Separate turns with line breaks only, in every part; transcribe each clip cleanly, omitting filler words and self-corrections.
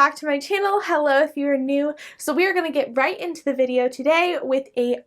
back to my channel. Hello if you are new. So we are going to get right into the video today with a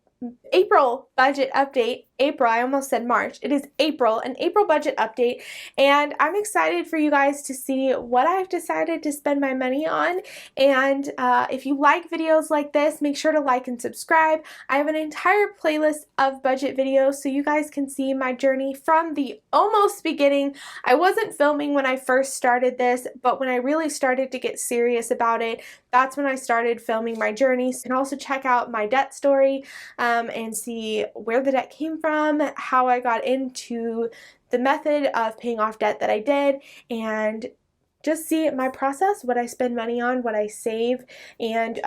April budget update. April, I almost said March. It is April, an April budget update, and I'm excited for you guys to see what I've decided to spend my money on. And if you like videos like this, make sure to like and subscribe. I have an entire playlist of budget videos so you guys can see my journey from the almost beginning. I wasn't filming when I first started this, but when I really started to get serious about it, that's when I started filming my journey. So you can also check out my debt story and see where the debt came from, how I got into the method of paying off debt that I did, and just see my process, what I spend money on, what I save, and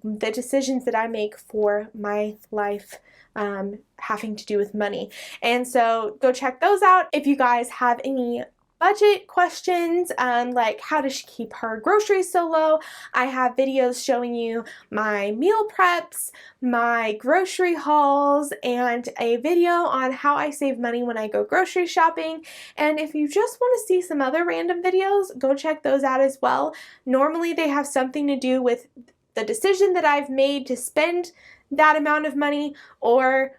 the decisions that I make for my life having to do with money. And so go check those out. If you guys have any budget questions, like how does she keep her groceries so low, I have videos showing you my meal preps, my grocery hauls, and a video on how I save money when I go grocery shopping. And if you just want to see some other random videos, go check those out as well. Normally they have something to do with the decision that I've made to spend that amount of money, or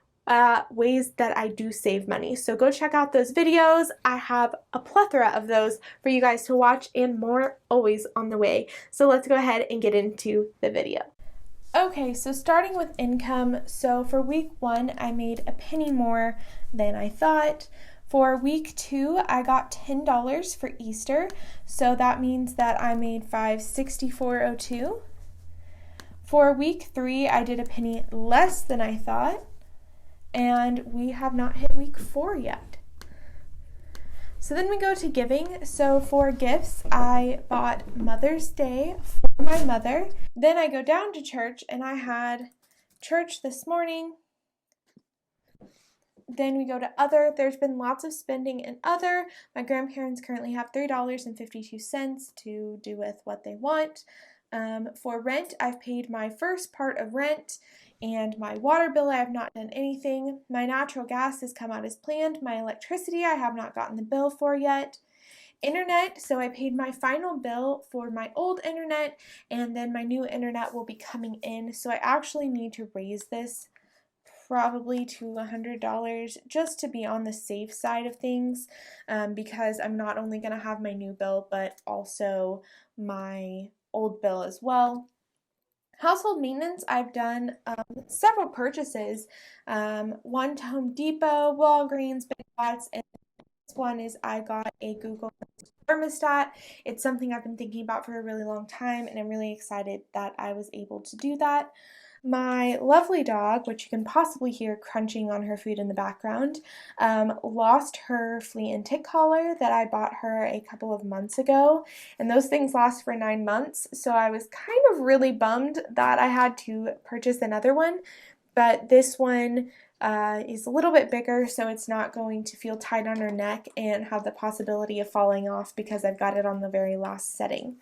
ways that I do save money. So go check out those videos. I have a plethora of those for you guys to watch, and more always on the way. So let's go ahead and get into the video. Okay, so starting with income. So for week 1, I made a penny more than I thought. For week 2, I got $10 for Easter. So that means that I made $564.02. For week 3, I did a penny less than I thought, and we have not hit week 4 yet. So then we go to giving. So for gifts, I bought Mother's Day for my mother. Then I go down to church, and I had church this morning. Then we go to other. There's been lots of spending in other. My grandparents currently have $3.52 to do with what they want. For rent, I've paid my first part of rent, and my water bill, I have not done anything. My natural gas has come out as planned. My electricity, I have not gotten the bill for yet. Internet, so I paid my final bill for my old internet, and then my new internet will be coming in. So I actually need to raise this probably to $100 just to be on the safe side of things, because I'm not only going to have my new bill, but also my old bill as well. Household maintenance, I've done several purchases. One to Home Depot, Walgreens, Big Lots, and this one is I got a Google thermostat. It's something I've been thinking about for a really long time, and I'm really excited that I was able to do that. My lovely dog, which you can possibly hear crunching on her food in the background, lost her flea and tick collar that I bought her a couple of months ago, and those things last for 9 months, so I was kind of really bummed that I had to purchase another one, but this one is a little bit bigger, so it's not going to feel tight on her neck and have the possibility of falling off because I've got it on the very last setting.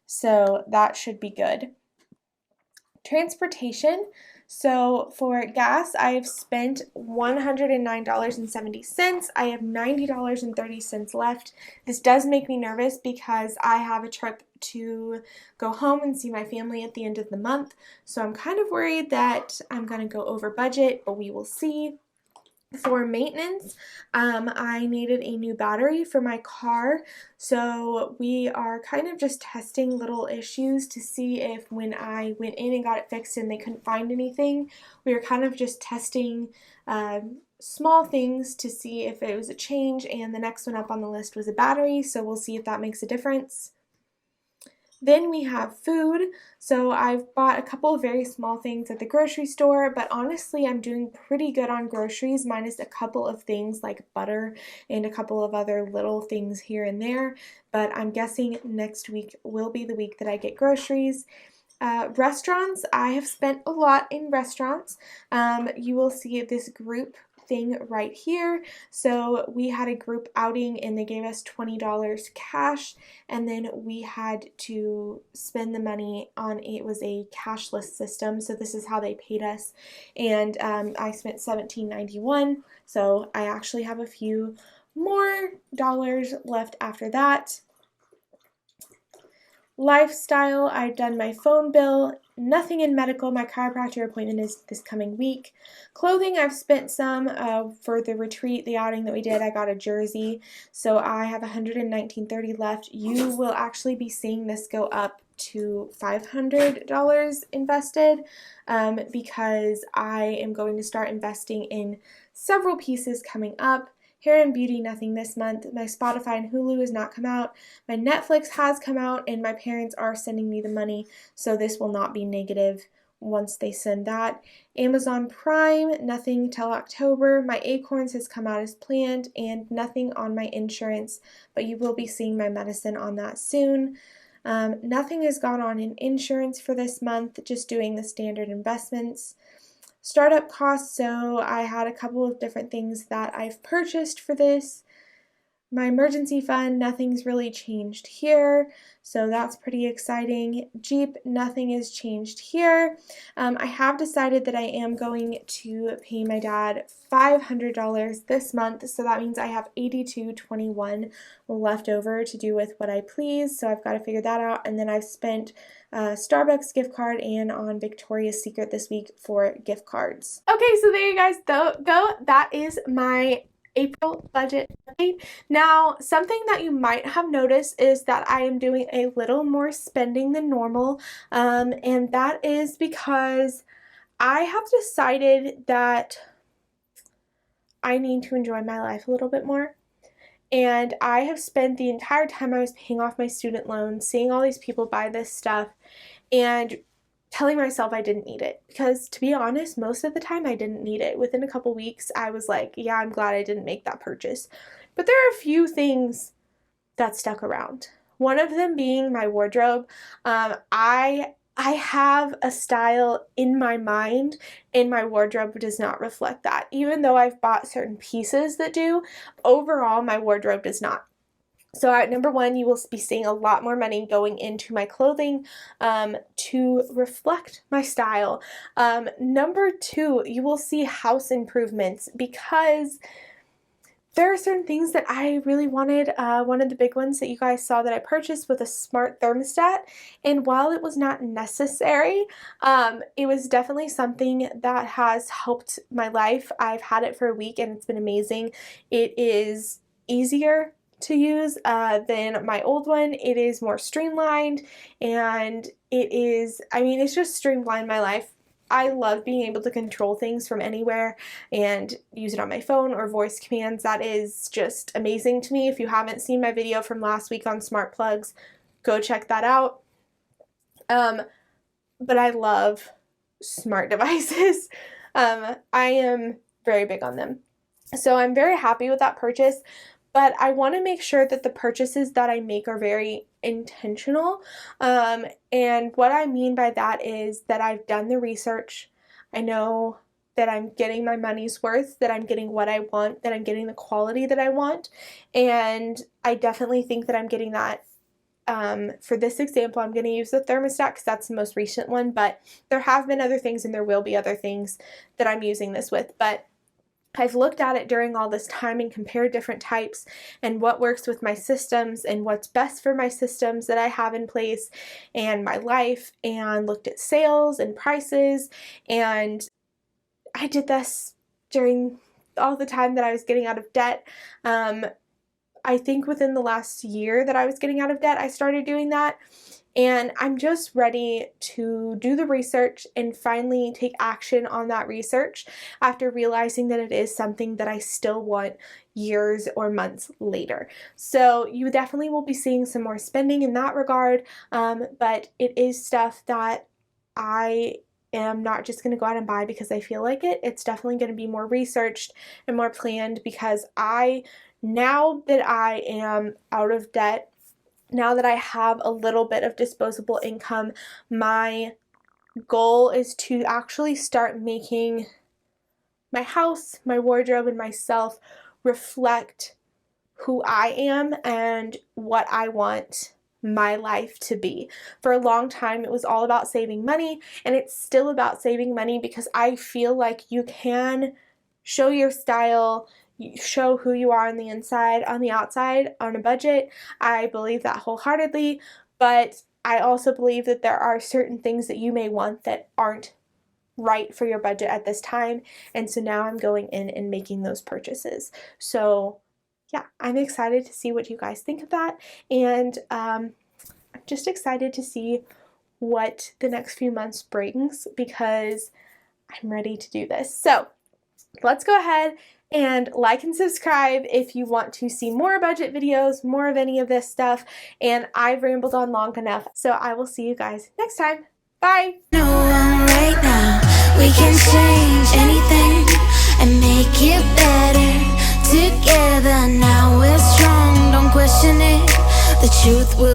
So that should be good. Transportation. So for gas, I have spent $109.70. I have $90.30 left. This does make me nervous because I have a trip to go home and see my family at the end of the month. So I'm kind of worried that I'm going to go over budget, but we will see. For maintenance, I needed a new battery for my car, so we are kind of just testing little issues to see if when I went in and got it fixed and they couldn't find anything, we were kind of just testing small things to see if it was a change, and the next one up on the list was a battery, so we'll see if that makes a difference. Then we have food. So I've bought a couple of very small things at the grocery store, but honestly I'm doing pretty good on groceries, minus a couple of things like butter and a couple of other little things here and there, but I'm guessing next week will be the week that I get groceries. Restaurants, I have spent a lot in restaurants. You will see this group thing right here. So we had a group outing and they gave us $20 cash, and then we had to spend the money on, it was a cashless system, so this is how they paid us, and I spent $17.91, so I actually have a few more dollars left after that. Lifestyle, I've done my phone bill. Nothing in medical. My chiropractor appointment is this coming week. Clothing, I've spent some for the retreat, the outing that we did. I got a jersey, so I have $119.30 left. You will actually be seeing this go up to $500 invested because I am going to start investing in several pieces coming up. Hair and beauty, nothing this month. My Spotify and Hulu has not come out. My Netflix has come out, and my parents are sending me the money, so this will not be negative once they send that. Amazon Prime, nothing till October. My Acorns has come out as planned, and nothing on my insurance, but you will be seeing my medicine on that soon. Nothing has gone on in insurance for this month, just doing the standard investments. Startup costs, so I had a couple of different things that I've purchased for this. My emergency fund, nothing's really changed here, so that's pretty exciting. Jeep, nothing has changed here. I have decided that I am going to pay my dad $500 this month, so that means I have $82.21 left over to do with what I please, so I've got to figure that out. And then I've spent Starbucks gift card and on Victoria's Secret this week for gift cards. Okay, so there you guys go. That is my April budget update. Now, something that you might have noticed is that I am doing a little more spending than normal, and that is because I have decided that I need to enjoy my life a little bit more. And I have spent the entire time I was paying off my student loans, seeing all these people buy this stuff, and telling myself I didn't need it. Because to be honest, most of the time I didn't need it. Within a couple weeks, I was like, yeah, I'm glad I didn't make that purchase. But there are a few things that stuck around. One of them being my wardrobe. I have a style in my mind, and my wardrobe does not reflect that. Even though I've bought certain pieces that do, overall my wardrobe does not. So at number one, you will be seeing a lot more money going into my clothing to reflect my style. Number two, you will see house improvements because there are certain things that I really wanted. One of the big ones that you guys saw that I purchased was a smart thermostat, and while it was not necessary, it was definitely something that has helped my life. I've had it for a week and it's been amazing. It is easier to use than my old one. It is more streamlined, and it's just streamlined my life. I love being able to control things from anywhere and use it on my phone or voice commands. That is just amazing to me. If you haven't seen my video from last week on smart plugs, go check that out. But I love smart devices. I am very big on them. So I'm very happy with that purchase. But I want to make sure that the purchases that I make are very intentional. And what I mean by that is that I've done the research. I know that I'm getting my money's worth, that I'm getting what I want, that I'm getting the quality that I want. And I definitely think that I'm getting that. For this example, I'm going to use the thermostat because that's the most recent one. But there have been other things, and there will be other things that I'm using this with. But I've looked at it during all this time and compared different types and what works with my systems and what's best for my systems that I have in place and my life, and looked at sales and prices. And I did this during all the time that I was getting out of debt. I think within the last year that I was getting out of debt, I started doing that. And I'm just ready to do the research and finally take action on that research after realizing that it is something that I still want years or months later. So you definitely will be seeing some more spending in that regard, but it is stuff that I am not just going to go out and buy because I feel like it. It's definitely going to be more researched and more planned because now that I am out of debt, now that I have a little bit of disposable income, my goal is to actually start making my house, my wardrobe, and myself reflect who I am and what I want my life to be. For a long time, it was all about saving money, and it's still about saving money because I feel like you can show your style, show who you are on the inside, on the outside, on a budget. I believe that wholeheartedly, but I also believe that there are certain things that you may want that aren't right for your budget at this time, and so now I'm going in and making those purchases. So yeah, I'm excited to see what you guys think of that, and I'm just excited to see what the next few months brings because I'm ready to do this. So let's go ahead and like and subscribe if you want to see more budget videos, more of any of this stuff, and I've rambled on long enough, so I will see you guys next time. Bye!
No one right now. We can change anything and make it better together. Now we're strong, don't question it. The truth will